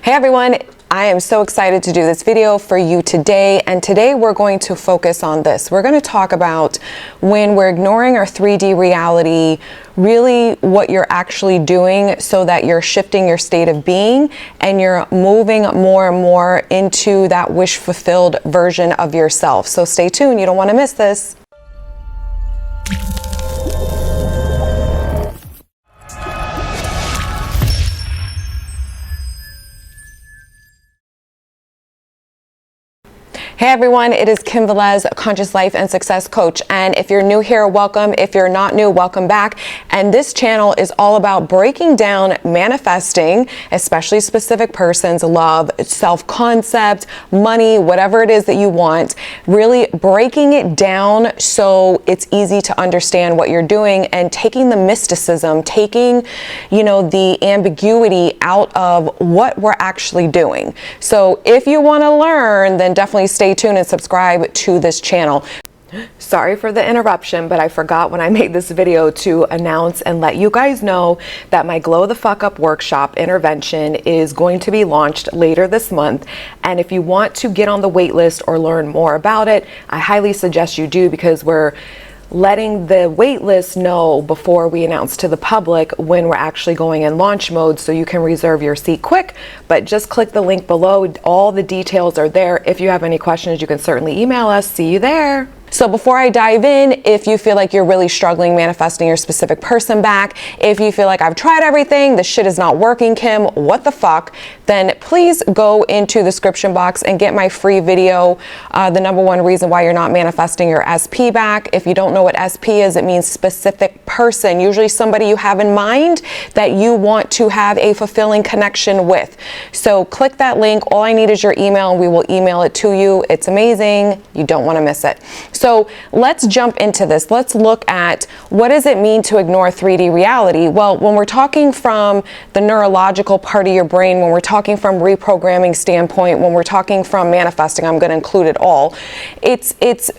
Hey everyone, I am so excited to do this video for you today, and today we're going to focus on this. We're going to talk about when we're ignoring our 3D reality, really what you're actually doing so that you're shifting your state of being and you're moving more and more into that wish fulfilled version of yourself. So stay tuned, you don't want to miss this. Hey everyone, it is Kim Velez, Conscious Life and Success Coach. And if you're new here, welcome. If you're not new, welcome back. And this channel is all about breaking down manifesting, especially specific persons, love, self-concept, money, whatever it is that you want, really breaking it down so it's easy to understand what you're doing and taking the mysticism, taking, the ambiguity out of what we're actually doing. So if you want to learn, then definitely stay tuned and subscribe to this channel. Sorry for the interruption, but I forgot when I made this video to announce and let you guys know that my Glow the Fuck Up workshop intervention is going to be launched later this month. And if you want to get on the wait list or learn more about it, I highly suggest you do, because we're letting the wait list know before we announce to the public when we're actually going in launch mode, so you can reserve your seat quick. But just click the link below. All the details are there. If you have any questions, you can certainly email us. See you there. So before I dive in, if you feel like you're really struggling manifesting your specific person back, if you feel like I've tried everything, this shit is not working, Kim, what the fuck, then please go into the description box and get my free video, the #1 reason why you're not manifesting your SP back. If you don't know what SP is, it means specific person, usually somebody you have in mind that you want to have a fulfilling connection with. So click that link. All I need is your email and we will email it to you. It's amazing. You don't want to miss it. So let's jump into this. Let's look at what does it mean to ignore 3D reality? Well, when we're talking from the neurological part of your brain, when we're talking from reprogramming standpoint, when we're talking from manifesting, I'm going to include it all. It's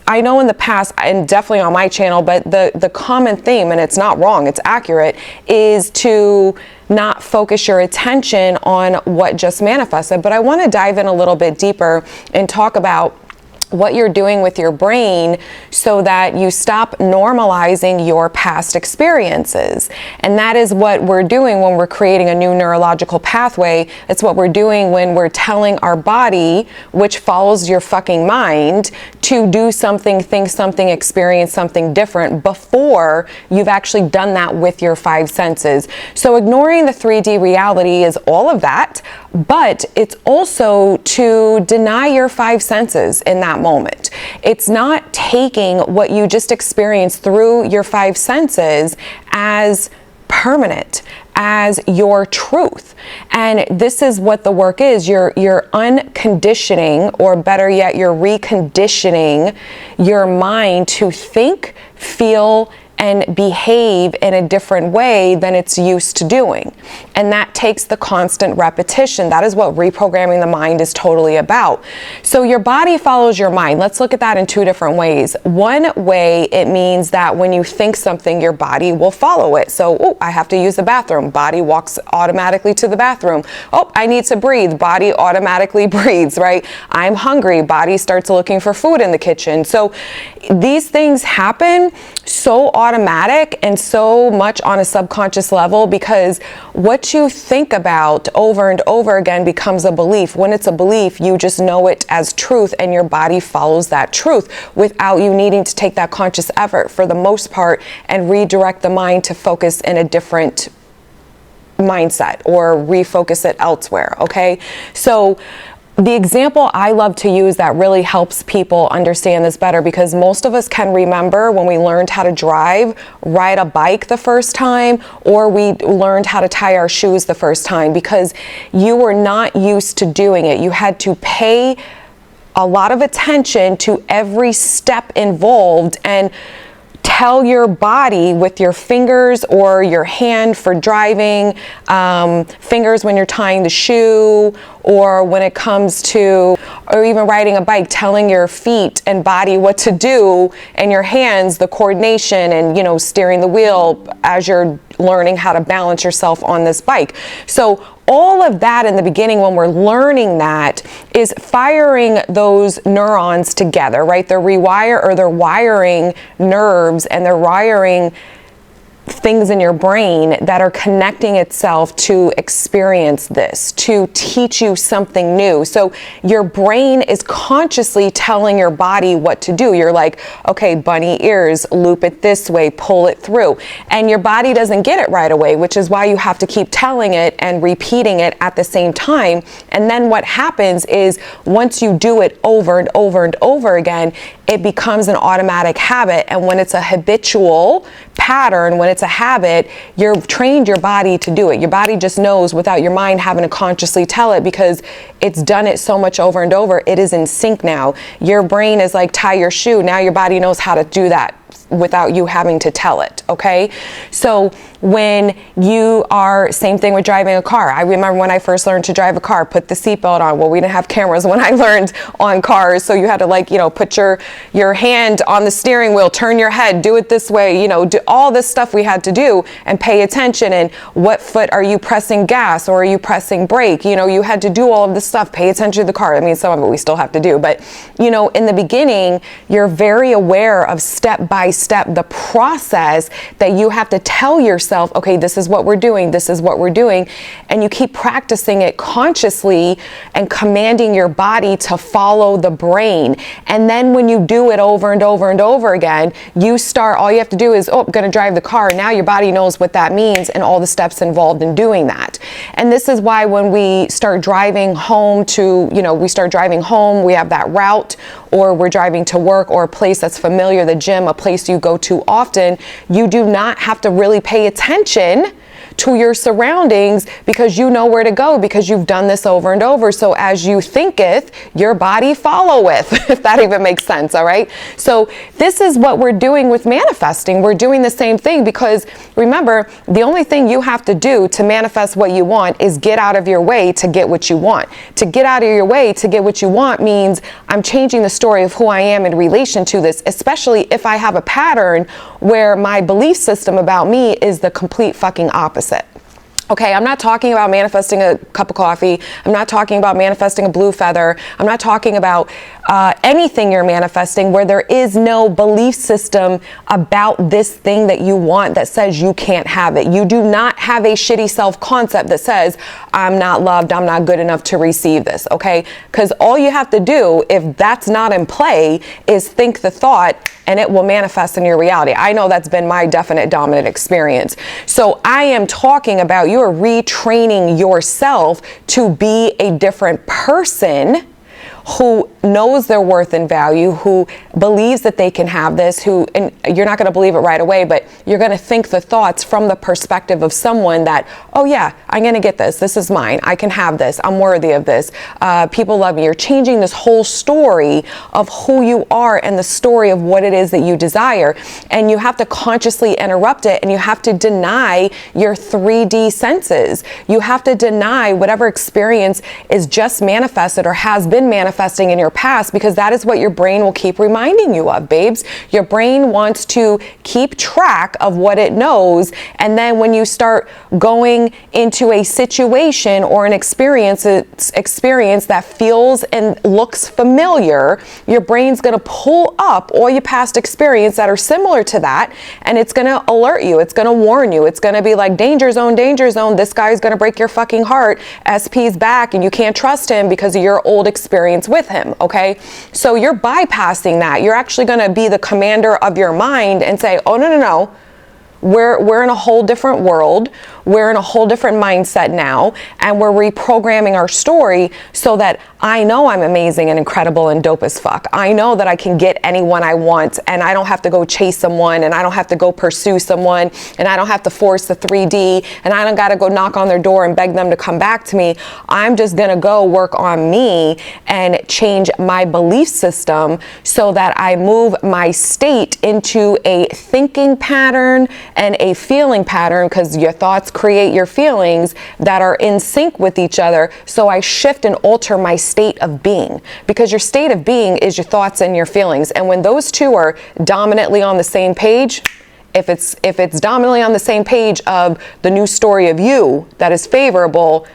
I know in the past, and definitely on my channel, but the common theme, and it's not wrong, it's accurate, is to not focus your attention on what just manifested. But I want to dive in a little bit deeper and talk about what you're doing with your brain so that you stop normalizing your past experiences. And that is what we're doing when we're creating a new neurological pathway. It's what we're doing when we're telling our body, which follows your fucking mind, to do something, think something, experience something different before you've actually done that with your 5 senses. So ignoring the 3D reality is all of that, but it's also to deny your 5 senses in that moment. It's not taking what you just experienced through your 5 senses as permanent, as your truth. And this is what the work is. You're unconditioning, or better yet, you're reconditioning your mind to think, feel, and behave in a different way than it's used to doing. And that takes the constant repetition. That is what reprogramming the mind is totally about. So your body follows your mind. Let's look at that in 2 different ways. One way, it means that when you think something, your body will follow it. So, I have to use the bathroom. Body walks automatically to the bathroom. Oh, I need to breathe. Body automatically breathes, right? I'm hungry. Body starts looking for food in the kitchen. So these things happen so automatic and so much on a subconscious level, because what you think about over and over again becomes a belief. When it's a belief, you just know it as truth, and your body follows that truth without you needing to take that conscious effort for the most part and redirect the mind to focus in a different mindset or refocus it elsewhere. Okay, so the example I love to use that really helps people understand this better, because most of us can remember when we learned how to drive, ride a bike the first time, or we learned how to tie our shoes the first time, because you were not used to doing it. You had to pay a lot of attention to every step involved and tell your body with your fingers or your hand for driving, fingers when you're tying the shoe, or when it comes to, or even riding a bike, telling your feet and body what to do, and your hands, the coordination, and, you know, steering the wheel as you're learning how to balance yourself on this bike. So all of that in the beginning, when we're learning that, is firing those neurons together, right? They're wiring nerves, and they're wiring things in your brain that are connecting itself to experience this, to teach you something new. So your brain is consciously telling your body what to do. You're like, okay, bunny ears, loop it this way, pull it through. And your body doesn't get it right away, which is why you have to keep telling it and repeating it at the same time. And then what happens is, once you do it over and over and over again, it becomes an automatic habit. And when it's a habitual pattern, when it's a habit, you've trained your body to do it. Your body just knows without your mind having to consciously tell it, because it's done it so much over and over. It is in sync now. Your brain is like, tie your shoe. Now your body knows how to do that without you having to tell it, okay? So when you are, same thing with driving a car. I remember when I first learned to drive a car, put the seatbelt on. Well, we didn't have cameras when I learned on cars, so you had to, like, you know, put your hand on the steering wheel, turn your head, do it this way, you know, do all this stuff we had to do, and pay attention. And what foot are you pressing gas, or are you pressing brake? You know, you had to do all of this stuff, pay attention to the car. I mean, some of it we still have to do, but, you know, in the beginning, you're very aware of step by step the process that you have to tell yourself, okay, this is what we're doing, this is what we're doing, and you keep practicing it consciously and commanding your body to follow the brain. And then when you do it over and over and over again, you start, all you have to do is, oh, I'm gonna drive the car. Now your body knows what that means and all the steps involved in doing that. And this is why when we start driving home to, you know, we have that route, or we're driving to work, or a place that's familiar, the gym, a place you go to often, you do not have to really pay attention to your surroundings, because you know where to go, because you've done this over and over. So as you thinketh, your body followeth, if that even makes sense, all right? So this is what we're doing with manifesting. We're doing the same thing, because remember, the only thing you have to do to manifest what you want is get out of your way to get what you want. To get out of your way to get what you want means I'm changing the story of who I am in relation to this, especially if I have a pattern where my belief system about me is the complete fucking opposite. Okay, I'm not talking about manifesting a cup of coffee. I'm not talking about manifesting a blue feather. I'm not talking about anything you're manifesting where there is no belief system about this thing that you want that says you can't have it. You do not have a shitty self-concept that says, I'm not loved, I'm not good enough to receive this, okay? Because all you have to do, if that's not in play, is think the thought, and it will manifest in your reality. I know that's been my definite dominant experience. So I am talking about, you are retraining yourself to be a different person who knows their worth and value, who believes that they can have this, who, and you're not going to believe it right away, but you're going to think the thoughts from the perspective of someone that, oh yeah, I'm going to get this. This is mine. I can have this. I'm worthy of this. People love me. You're changing this whole story of who you are and the story of what it is that you desire. And you have to consciously interrupt it, and you have to deny your 3D senses. You have to deny whatever experience is just manifested or has been manifesting in your past, because that is what your brain will keep reminding you of, babes. Your brain wants to keep track of what it knows, and then when you start going into a situation or an experience that feels and looks familiar, your brain's going to pull up all your past experience that are similar to that, and it's going to alert you. It's going to warn you. It's going to be like, danger zone, this guy's going to break your fucking heart. SP's back, and you can't trust him because of your old experience with him, okay? So you're bypassing that. You're actually going to be the commander of your mind and say, oh, no. We're in a whole different world. We're in a whole different mindset now, and we're reprogramming our story so that I know I'm amazing and incredible and dope as fuck. I know that I can get anyone I want, and I don't have to go chase someone, and I don't have to go pursue someone, and I don't have to force the 3D, and I don't got to go knock on their door and beg them to come back to me. I'm just going to go work on me and change my belief system so that I move my state into a thinking pattern and a feeling pattern, because your thoughts create your feelings that are in sync with each other. So I shift and alter my state of being, because your state of being is your thoughts and your feelings. And when those two are dominantly on the same page, if it's dominantly on the same page of the new story of you that is favorable,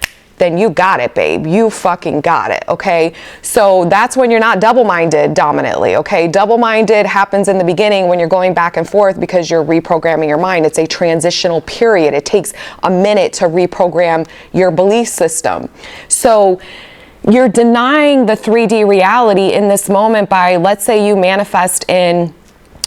then you got it, babe. You fucking got it, okay? So that's when you're not double-minded dominantly, okay? Double-minded happens in the beginning when you're going back and forth because you're reprogramming your mind. It's a transitional period. It takes a minute to reprogram your belief system. So you're denying the 3D reality in this moment by, let's say you manifest in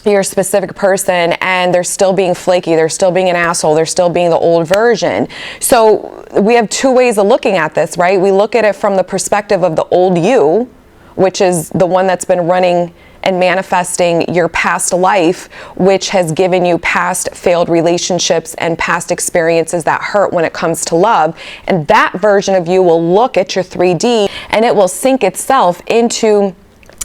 your specific person and they're still being flaky, they're still being an asshole, they're still being the old version. So we have two ways of looking at this, right? We look at it from the perspective of the old you, which is the one that's been running and manifesting your past life, which has given you past failed relationships and past experiences that hurt when it comes to love. And that version of you will look at your 3D and it will sink itself into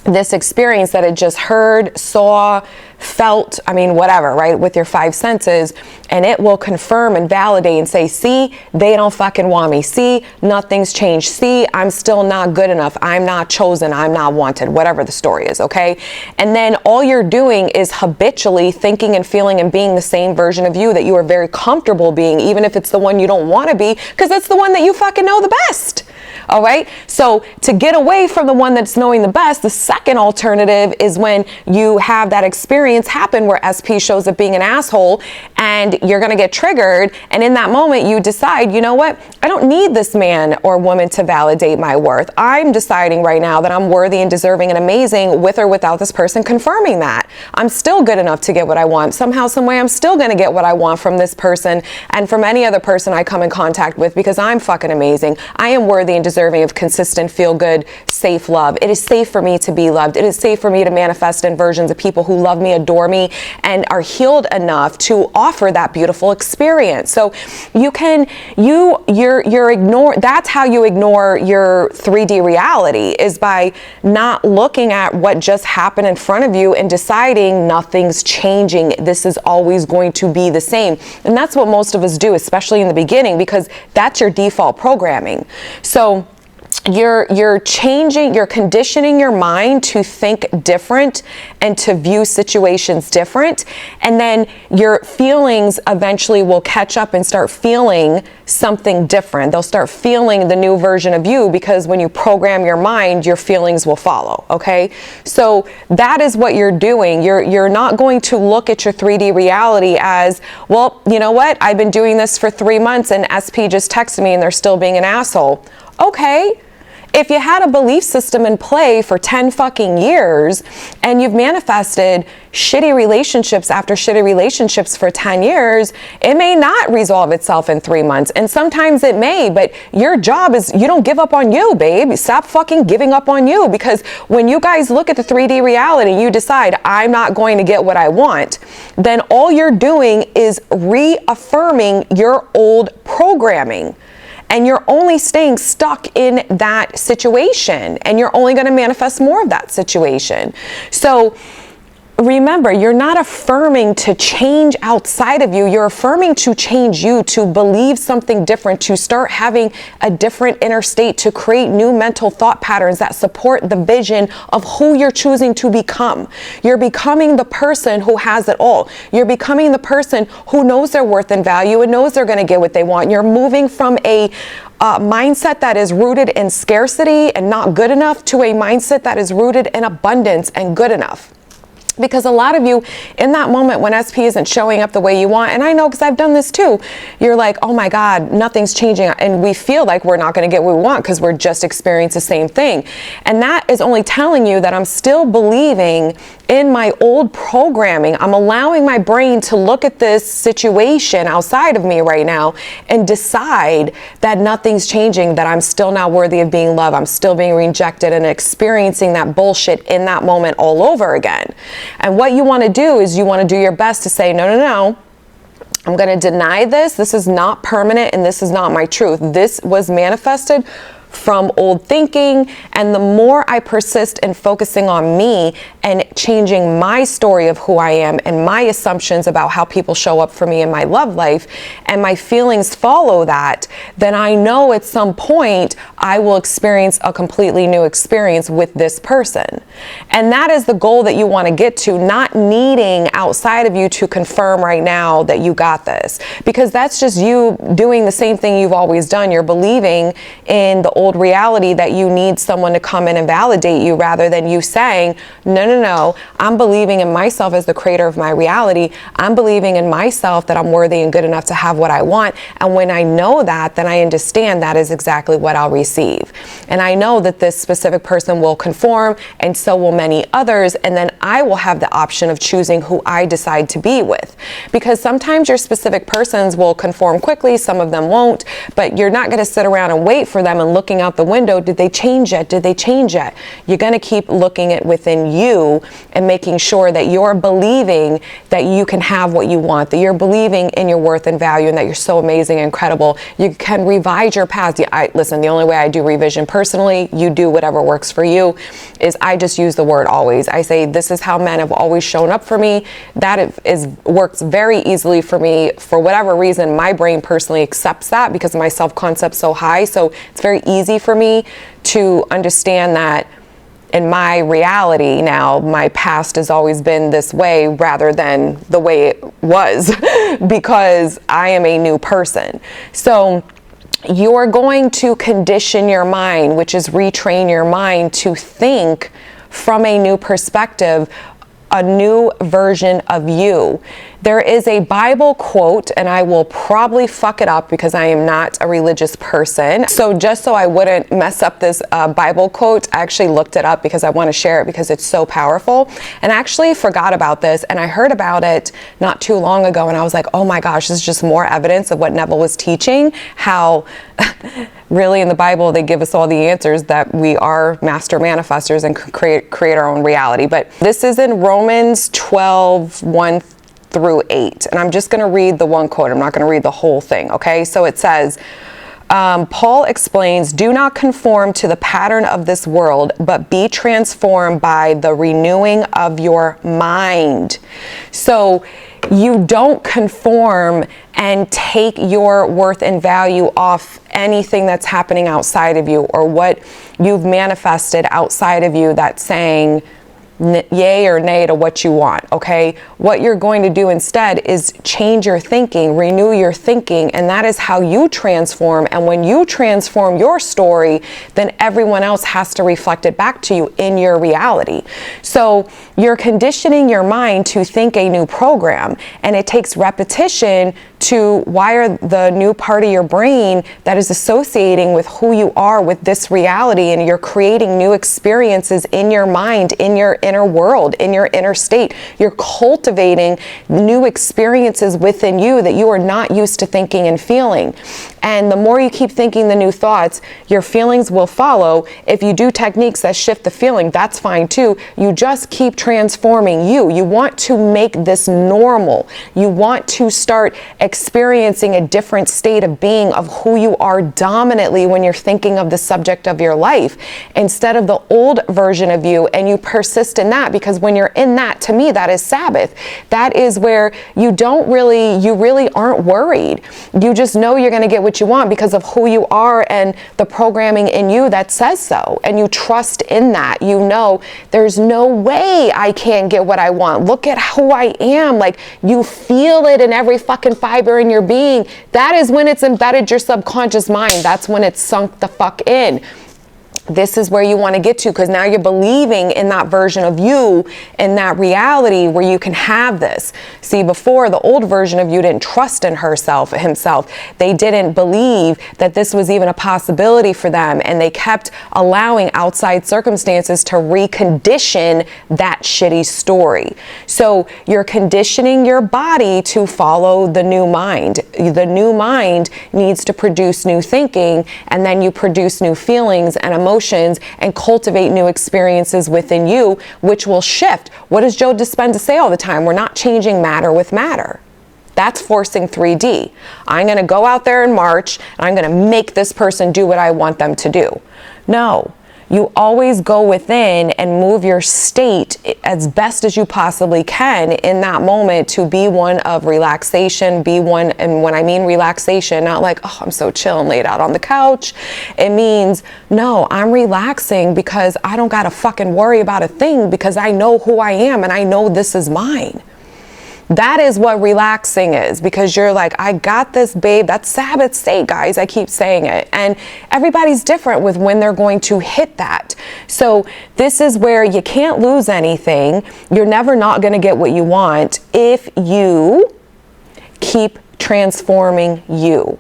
this experience that it just heard, saw, felt, I mean, whatever, right? With your five senses, and it will confirm and validate and say, see, they don't fucking want me. See, nothing's changed. See, I'm still not good enough. I'm not chosen. I'm not wanted, whatever the story is, okay? And then all you're doing is habitually thinking and feeling and being the same version of you that you are very comfortable being, even if it's the one you don't want to be, because it's the one that you fucking know the best. All right. So to get away from the one that's knowing the best, the second alternative is when you have that experience happen where SP shows up being an asshole and you're going to get triggered. And in that moment, you decide, you know what? I don't need this man or woman to validate my worth. I'm deciding right now that I'm worthy and deserving and amazing with or without this person confirming that. I'm still good enough to get what I want. Somehow, some way, I'm still going to get what I want from this person and from any other person I come in contact with because I'm fucking amazing. I am worthy and deserving of consistent, feel good, safe love. It is safe for me to be loved. It is safe for me to manifest in versions of people who love me, adore me, and are healed enough to offer that beautiful experience. So you can, that's how you ignore your 3D reality, is by not looking at what just happened in front of you and deciding nothing's changing. This is always going to be the same. And that's what most of us do, especially in the beginning, because that's your default programming. So you're changing, you're conditioning your mind to think different and to view situations different. And then your feelings eventually will catch up and start feeling something different. They'll start feeling the new version of you, because when you program your mind, your feelings will follow. Okay. So that is what you're doing. You're not going to look at your 3D reality as, well, you know what? I've been doing this for 3 months and SP just texted me and they're still being an asshole. Okay. If you had a belief system in play for 10 fucking years and you've manifested shitty relationships after shitty relationships for 10 years, it may not resolve itself in 3 months. And sometimes it may, but your job is, you don't give up on you, babe. Stop fucking giving up on you, because when you guys look at the 3D reality, you decide, I'm not going to get what I want, then all you're doing is reaffirming your old programming. And you're only staying stuck in that situation, and you're only going to manifest more of that situation. So remember, you're not affirming to change outside of you. You're affirming to change you, to believe something different, to start having a different inner state, to create new mental thought patterns that support the vision of who you're choosing to become. You're becoming the person who has it all. You're becoming the person who knows their worth and value and knows they're going to get what they want. You're moving from a mindset that is rooted in scarcity and not good enough to a mindset that is rooted in abundance and good enough. Because a lot of you, in that moment when SP isn't showing up the way you want, and I know because I've done this too, you're like, oh my God, nothing's changing. And we feel like we're not going to get what we want because we're just experiencing the same thing. And that is only telling you that I'm still believing in my old programming. I'm allowing my brain to look at this situation outside of me right now and decide that nothing's changing, that I'm still not worthy of being loved. I'm still being rejected and experiencing that bullshit in that moment all over again. And what you want to do is you want to do your best to say, no, no, no. I'm going to deny this. This is not permanent and this is not my truth. This was manifested from old thinking. And the more I persist in focusing on me and changing my story of who I am and my assumptions about how people show up for me in my love life, and my feelings follow that, then I know at some point I will experience a completely new experience with this person. And that is the goal that you want to get to, not needing outside of you to confirm right now that you got this, because that's just you doing the same thing you've always done. You're believing in the old reality that you need someone to come in and validate you, rather than you saying, no, I'm believing in myself as the creator of my reality. I'm believing in myself that I'm worthy and good enough to have what I want. And when I know that, then I understand that is exactly what I'll receive. And I know that this specific person will conform, and so will many others. And then I will have the option of choosing who I decide to be with. Because sometimes your specific persons will conform quickly, some of them won't, but you're not going to sit around and wait for them and looking out the window. Did they change yet? Did they change yet? You're going to keep looking at within you and making sure that you're believing that you can have what you want, that you're believing in your worth and value, and that you're so amazing and incredible. You can revise your past. Listen, the only way I do revision personally, you do whatever works for you, is I just use the word always. I say, this is how men have always shown up for me. That works very easily for me. For whatever reason, my brain personally accepts that because my self-concept's so high. So it's very easy for me to understand that in my reality now, my past has always been this way rather than the way it was because I am a new person. So you're going to condition your mind, which is retrain your mind to think from a new perspective, a new version of you. There is a Bible quote, and I will probably fuck it up because I am not a religious person. So just so I wouldn't mess up this Bible quote, I actually looked it up because I want to share it because it's so powerful. And I actually forgot about this, and I heard about it not too long ago, and I was like, oh my gosh, this is just more evidence of what Neville was teaching, how really in the Bible they give us all the answers, that we are master manifestors and create our own reality. But this is in Romans 12:1 through 8. And I'm just going to read the one quote. I'm not going to read the whole thing. Okay. So it says, Paul explains, do not conform to the pattern of this world, but be transformed by the renewing of your mind. So you don't conform and take your worth and value off anything that's happening outside of you or what you've manifested outside of you that's saying yay or nay to what you want, okay? What you're going to do instead is change your thinking, renew your thinking, and that is how you transform. And when you transform your story, then everyone else has to reflect it back to you in your reality. So you're conditioning your mind to think a new program, and it takes repetition to wire the new part of your brain that is associating with who you are with this reality, and you're creating new experiences in your mind, in your inner world, in your inner state. You're cultivating new experiences within you that you are not used to thinking and feeling. And the more you keep thinking the new thoughts, your feelings will follow. If you do techniques that shift the feeling, that's fine too. You just keep transforming you. You want to make this normal. You want to start experiencing a different state of being of who you are dominantly when you're thinking of the subject of your life instead of the old version of you. And you persist in that because when you're in that, to me, that is Sabbath. That is where you really aren't worried. You just know you're going to get what you want because of who you are and the programming in you that says so. And you trust in that. You know, there's no way I can't get what I want. Look at who I am. Like, you feel it in every fucking fiber in your being. That is when it's embedded your subconscious mind. That's when it's sunk the fuck in. This is where you want to get to, because now you're believing in that version of you, in that reality where you can have this. See, before, the old version of you didn't trust in himself. They didn't believe that this was even a possibility for them, and they kept allowing outside circumstances to recondition that shitty story. So you're conditioning your body to follow the new mind. The new mind needs to produce new thinking, and then you produce new feelings and emotions and cultivate new experiences within you, which will shift. What does Joe Dispenza say all the time? We're not changing matter with matter. That's forcing 3D. I'm going to go out there in March and I'm going to make this person do what I want them to do. No. You always go within and move your state as best as you possibly can in that moment to be one of relaxation, be one, and when I mean relaxation, not like, oh, I'm so chill and laid out on the couch. It means, no, I'm relaxing because I don't got to fucking worry about a thing because I know who I am and I know this is mine. That is what relaxing is, because you're like, I got this, babe. That's Sabbath state, guys. I keep saying it. And everybody's different with when they're going to hit that. So this is where you can't lose anything. You're never not going to get what you want if you keep transforming you.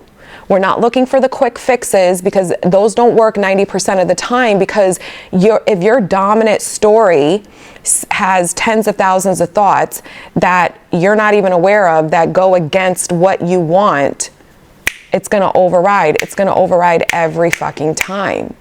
We're not looking for the quick fixes because those don't work 90% of the time, because if your dominant story has tens of thousands of thoughts that you're not even aware of that go against what you want, it's going to override. It's going to override every fucking time.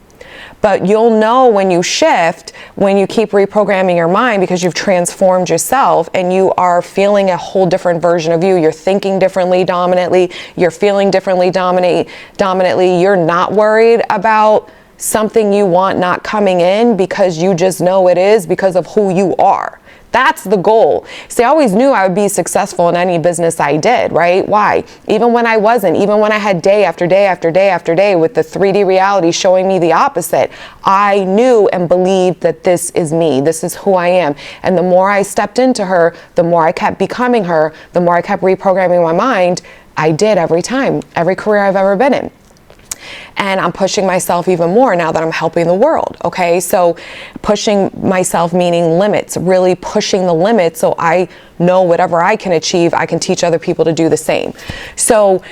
But you'll know when you shift, when you keep reprogramming your mind, because you've transformed yourself and you are feeling a whole different version of you. You're thinking differently dominantly. You're feeling differently dominantly. You're not worried about something you want not coming in because you just know it is because of who you are. That's the goal. See, I always knew I would be successful in any business I did, right? Why? Even when I wasn't, even when I had day after day after day after day with the 3D reality showing me the opposite, I knew and believed that this is me. This is who I am. And the more I stepped into her, the more I kept becoming her, the more I kept reprogramming my mind. I did every time, every career I've ever been in. And I'm pushing myself even more now that I'm helping the world, okay? So pushing myself meaning limits, really pushing the limits so I know whatever I can achieve, I can teach other people to do the same. So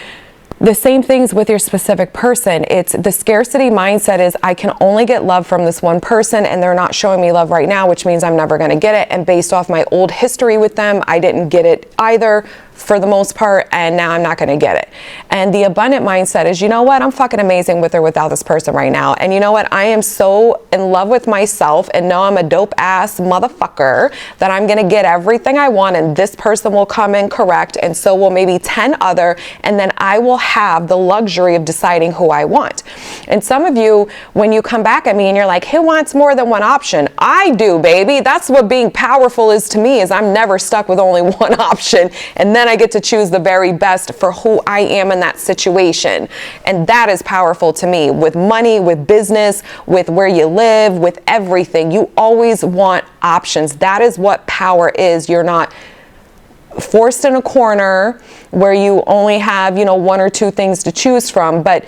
the same things with your specific person. It's the scarcity mindset is I can only get love from this one person and they're not showing me love right now, which means I'm never going to get it. And based off my old history with them, I didn't get it either for the most part, and now I'm not going to get it. And the abundant mindset is, you know what? I'm fucking amazing with or without this person right now. And you know what? I am so in love with myself and know I'm a dope ass motherfucker that I'm going to get everything I want, and this person will come in correct, and so will maybe 10 other, and then I will have the luxury of deciding who I want. And some of you, when you come back at me and you're like, who wants more than one option? I do, baby. That's what being powerful is to me, is I'm never stuck with only one option, and then I get to choose the very best for who I am in that situation. And that is powerful to me. With money, with business, with where you live, with everything, you always want options. That is what power is. You're not forced in a corner where you only have, one or two things to choose from, but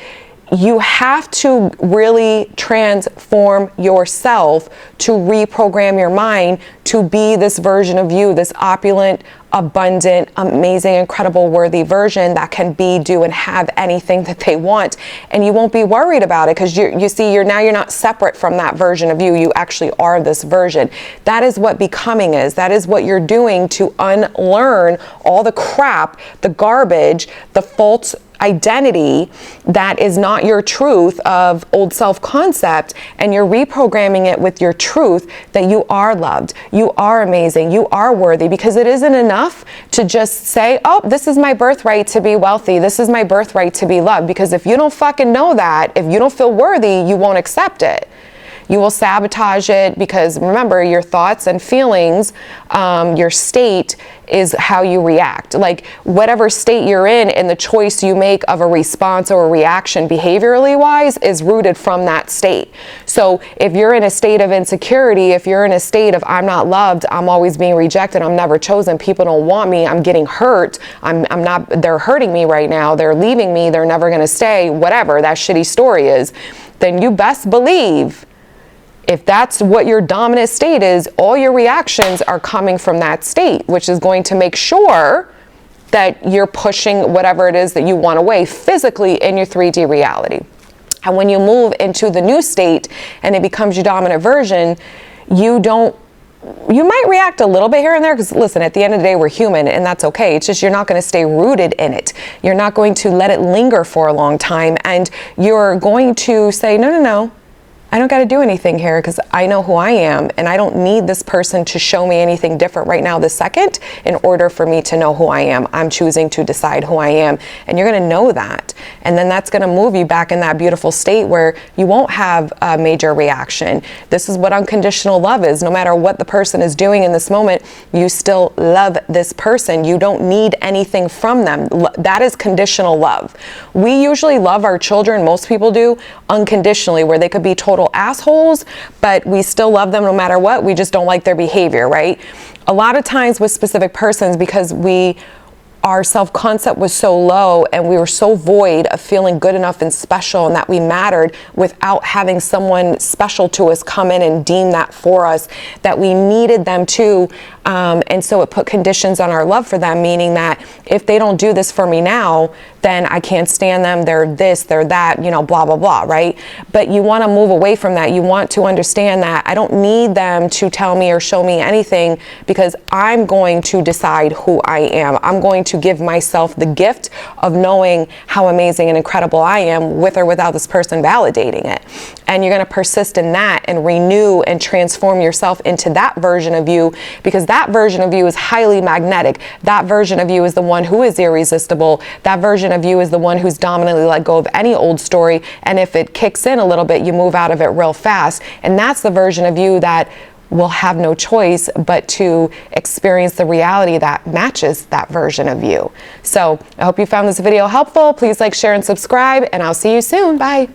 you have to really transform yourself to reprogram your mind to be this version of you, this opulent, abundant, amazing, incredible, worthy version that can be, do, and have anything that they want. And you won't be worried about it because you're not separate from that version of you. You actually are this version. That is what becoming is. That is what you're doing to unlearn all the crap, the garbage, the false identity that is not your truth of old self-concept, and you're reprogramming it with your truth that you are loved, you are amazing, you are worthy, because it isn't enough to just say, oh, this is my birthright to be wealthy, this is my birthright to be loved, because if you don't fucking know that, if you don't feel worthy, you won't accept it. You will sabotage it, because remember, your thoughts and feelings, your state is how you react. Like whatever state you're in and the choice you make of a response or a reaction behaviorally wise is rooted from that state. So if you're in a state of insecurity, if you're in a state of I'm not loved, I'm always being rejected, I'm never chosen, people don't want me, I'm getting hurt, I'm not, they're hurting me right now, they're leaving me, they're never gonna stay, whatever that shitty story is, then you best believe if that's what your dominant state is, all your reactions are coming from that state, which is going to make sure that you're pushing whatever it is that you want away physically in your 3D reality. And when you move into the new state and it becomes your dominant version, you might react a little bit here and there, because listen, at the end of the day, we're human and that's okay. It's just you're not going to stay rooted in it. You're not going to let it linger for a long time, and you're going to say, no. I don't got to do anything here because I know who I am, and I don't need this person to show me anything different right now this second in order for me to know who I am. I'm choosing to decide who I am, and you're going to know that. And then that's going to move you back in that beautiful state where you won't have a major reaction. This is what unconditional love is. No matter what the person is doing in this moment, you still love this person. You don't need anything from them. That is conditional love. We usually love our children, most people do, unconditionally, where they could be total assholes, but we still love them no matter what. We just don't like their behavior, right? A lot of times with specific persons, because our self-concept was so low and we were so void of feeling good enough and special and that we mattered without having someone special to us come in and deem that for us, that we needed them to. And so it put conditions on our love for them, meaning that if they don't do this for me now, then I can't stand them. They're this, they're that, you know, blah, blah, blah, right? But you want to move away from that. You want to understand that I don't need them to tell me or show me anything because I'm going to decide who I am. I'm going to give myself the gift of knowing how amazing and incredible I am with or without this person validating it. And you're going to persist in that and renew and transform yourself into that version of you, because that version of you is highly magnetic. That version of you is the one who is irresistible. That version of you is the one who's dominantly let go of any old story. And if it kicks in a little bit, you move out of it real fast. And that's the version of you that will have no choice but to experience the reality that matches that version of you. So I hope you found this video helpful. Please like, share, and subscribe, and I'll see you soon. Bye.